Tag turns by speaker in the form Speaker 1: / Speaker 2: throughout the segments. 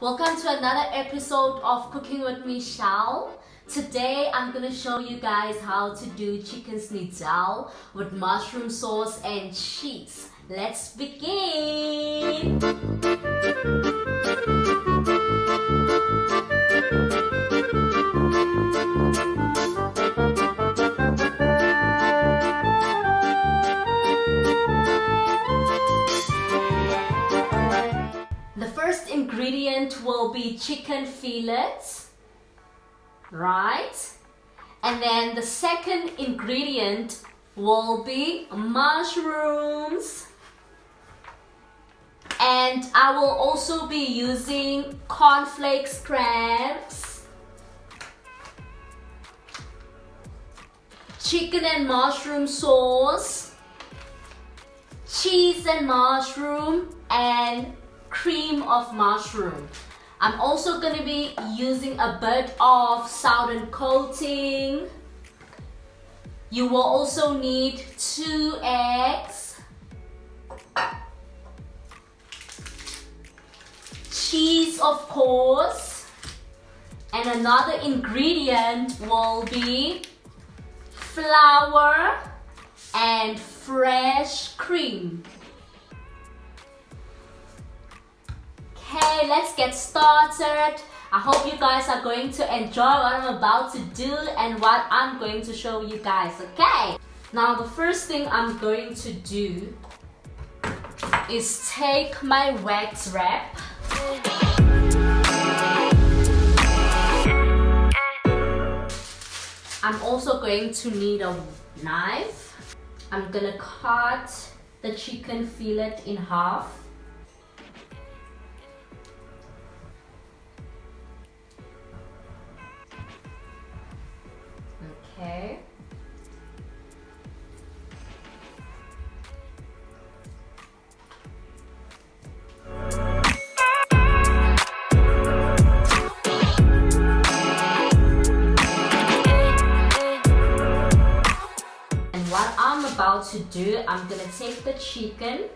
Speaker 1: Welcome to another episode of Cooking with Michelle. Today I'm gonna show you guys how to do chicken schnitzel with mushroom sauce and cheese. Let's begin! The first ingredient will be chicken fillets, right? And then the second ingredient will be mushrooms. And I will also be using cornflakes crabs, chicken and mushroom sauce, cheese and mushroom, and cream of mushroom. I'm also going to be using a bit of southern coating. You will also need 2 eggs, cheese of course, and another ingredient will be flour and fresh cream. Okay, let's get started. I hope you guys are going to enjoy what I'm about to do and what I'm going to show you guys, okay? Now the first thing I'm going to do is take my wax wrap. I'm also going to need a knife. I'm gonna cut the chicken fillet in half. Okay. And what I'm about to do, I'm gonna take the chicken.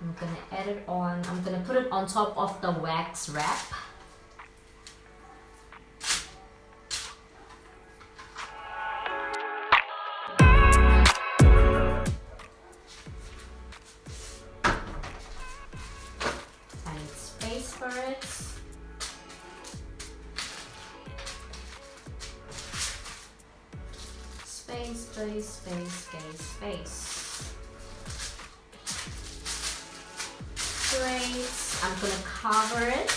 Speaker 1: I'm gonna add it on. I'm gonna put it on top of the wax wrap. Space for it. Space, space, space, space, space. Great. I'm gonna cover it.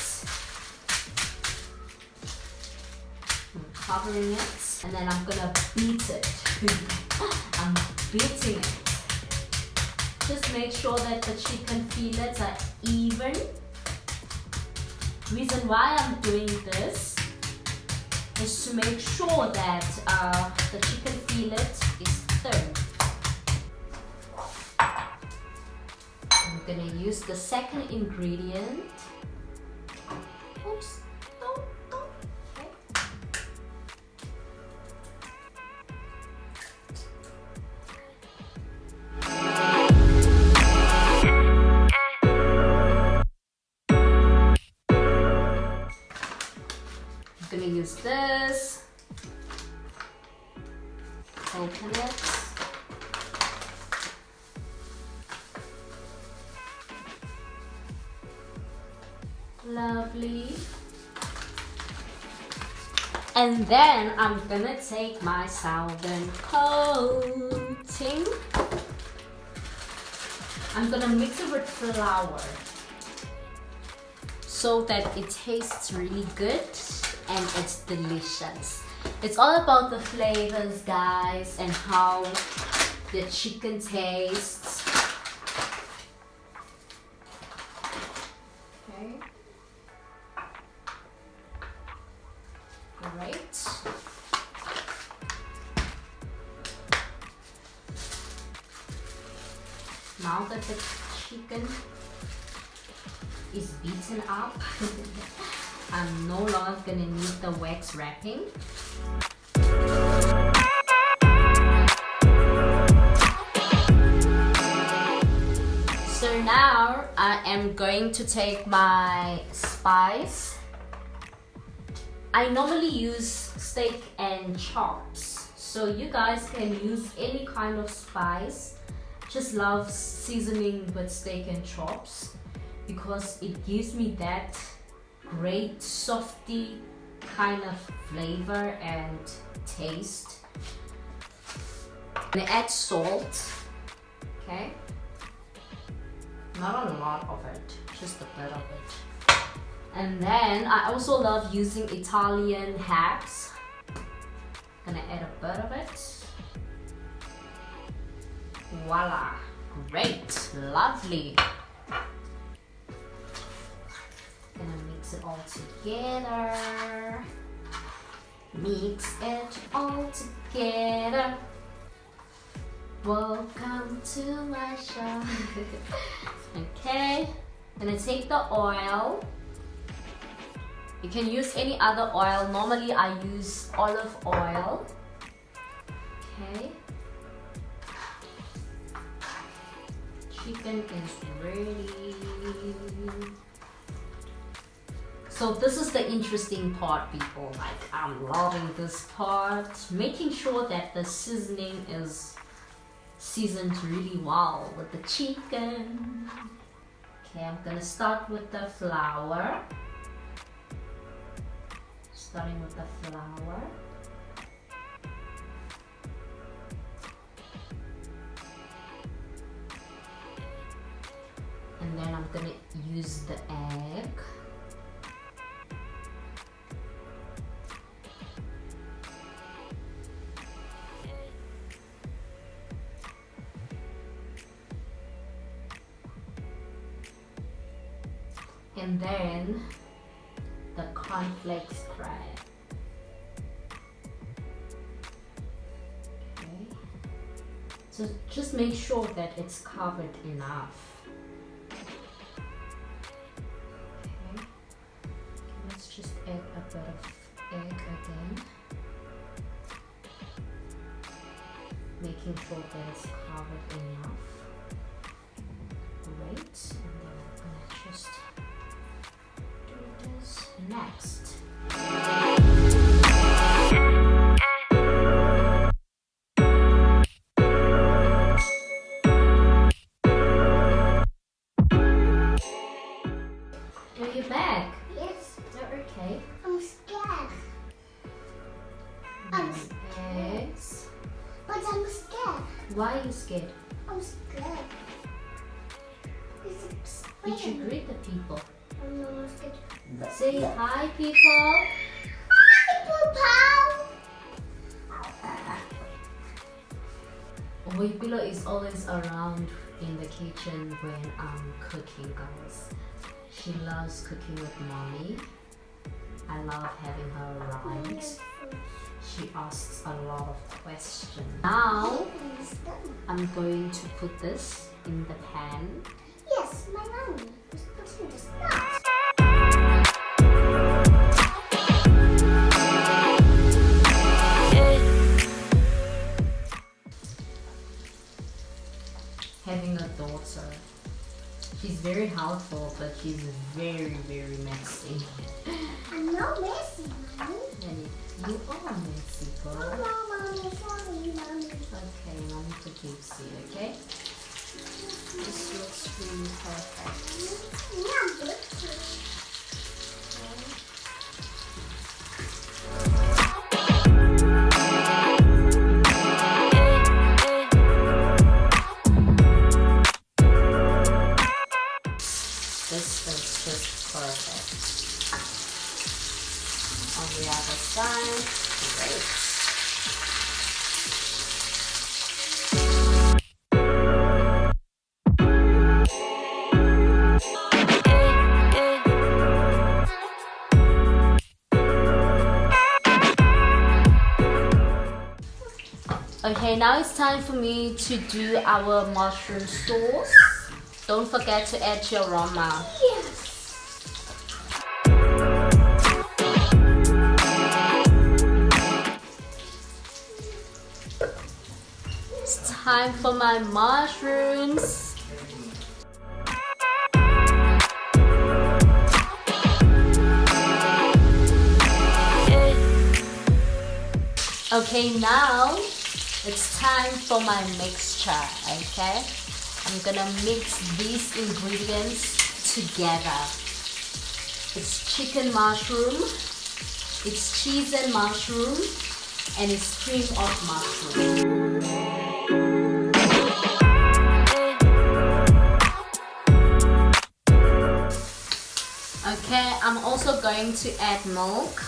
Speaker 1: I'm covering it, and then I'm gonna beat it. I'm beating it. Just make sure that the chicken fillets are even. Reason why I'm doing this is to make sure that the chicken fillet is thin. I'm gonna use the second ingredient. Oops, no. Okay. I'm gonna use this. Open it. Lovely. And then I'm gonna take my southern coating. I'm gonna mix it with flour so that it tastes really good and it's delicious. It's all about the flavors, guys, and how the chicken tastes. Okay. Great. Now that the chicken is beaten up, I'm no longer gonna need the wax wrapping. So now I am going to take my spice. I normally use steak and chops, so you guys can use any kind of spice. Just love seasoning with steak and chops because it gives me that great softy kind of flavor and taste. I'm gonna add salt, okay? Not a lot of it, just a bit of it. And then I also love using Italian herbs. Gonna add a bit of it. Voila, great, lovely. Gonna mix it all together. Mix it all together. Welcome to my show. Okay, gonna take the oil. You can use any other oil. Normally I use olive oil. Okay. Chicken is ready. So this is the interesting part, people. Like, I'm loving this part. Making sure that the seasoning is seasoned really well with the chicken. Okay, I'm gonna start with the flour. Starting with the flour. And then I'm gonna use the egg. And then the cornflakes bread. Okay. So just make sure that it's covered enough. Okay. Let's just add a bit of egg again. Making sure that it's covered enough. Great. And then I'm gonna just next. Are you back?
Speaker 2: Yes.
Speaker 1: You're okay.
Speaker 2: I'm scared.
Speaker 1: Eggs.
Speaker 2: But I'm scared.
Speaker 1: Why are you scared?
Speaker 2: I'm scared. It's
Speaker 1: Did you greet the people?
Speaker 2: I'm not scared.
Speaker 1: Say hi, people.
Speaker 2: Hi,
Speaker 1: Pillow is always around in the kitchen when I'm cooking, guys. She loves cooking with mommy. I love having her around. She asks a lot of questions. Now, I'm going to put this in the pan.
Speaker 2: Yes, my mommy is putting this nuts.
Speaker 1: Having a daughter, she's very helpful, but she's very, very messy.
Speaker 2: I'm not messy, mommy.
Speaker 1: And you are messy, girl.
Speaker 2: No, mommy, sorry, mommy.
Speaker 1: Okay, mommy forgives you, okay? This looks really perfect.
Speaker 2: Yeah, good.
Speaker 1: This is just perfect. On the other side, great. Okay, now it's time for me to do our mushroom sauce. Don't forget to add your aroma.
Speaker 2: Yes.
Speaker 1: It's time for my mushrooms. Okay, now it's time for my mixture. Okay, I'm gonna mix these ingredients together. It's chicken mushroom, it's cheese and mushroom, and it's cream of mushroom. Okay, I'm also going to add milk.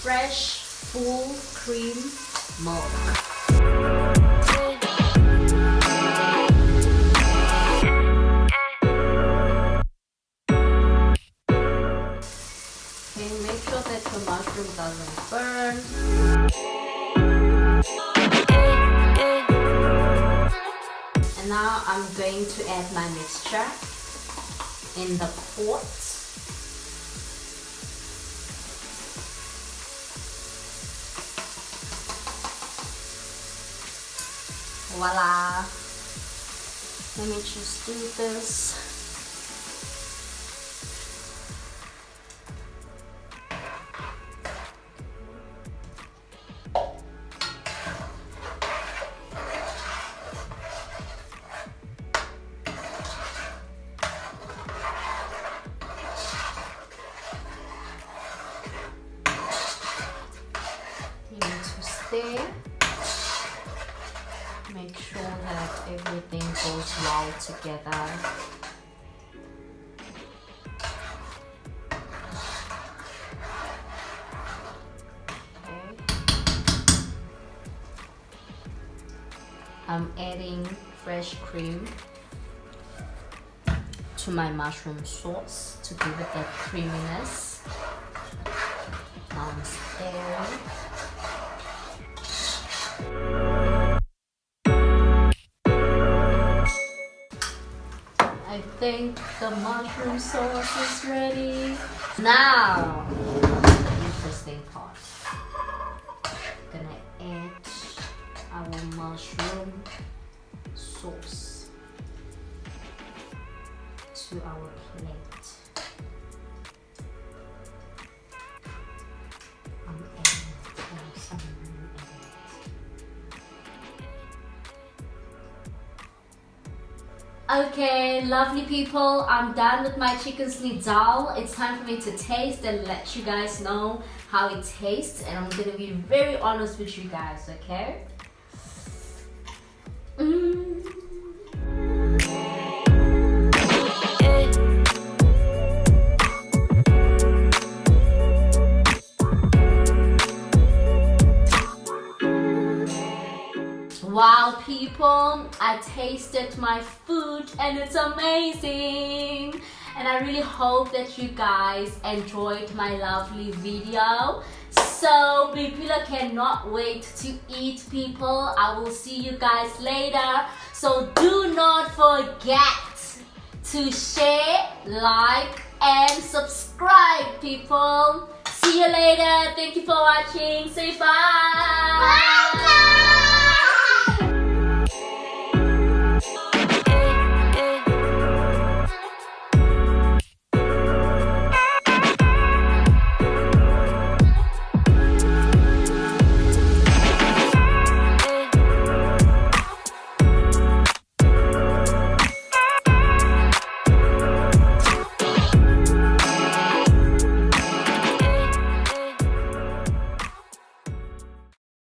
Speaker 1: Fresh, full cream milk. Okay, make sure that your mushroom doesn't burn. And now I'm going to add my mixture in the pot. Voila! Let me just do this. You need to stir. Make sure that everything goes well together. Okay. I'm adding fresh cream to my mushroom sauce to give it that creaminess. Now I'm stirring. I think the mushroom sauce is ready. Now, the interesting part. Gonna add our mushroom sauce to our plate. I'm adding some lemon in it. Okay, lovely people, I'm done with my chicken schnitzel. It's time for me to taste and let you guys know how it tastes, and I'm gonna be very honest with you guys, okay? Wow, people, I tasted my food and it's amazing. And I really hope that you guys enjoyed my lovely video. So we really cannot wait to eat, people. I will see you guys later. So do not forget to share, like, and subscribe, people. See you later. Thank you for watching. Say bye.
Speaker 2: Bye.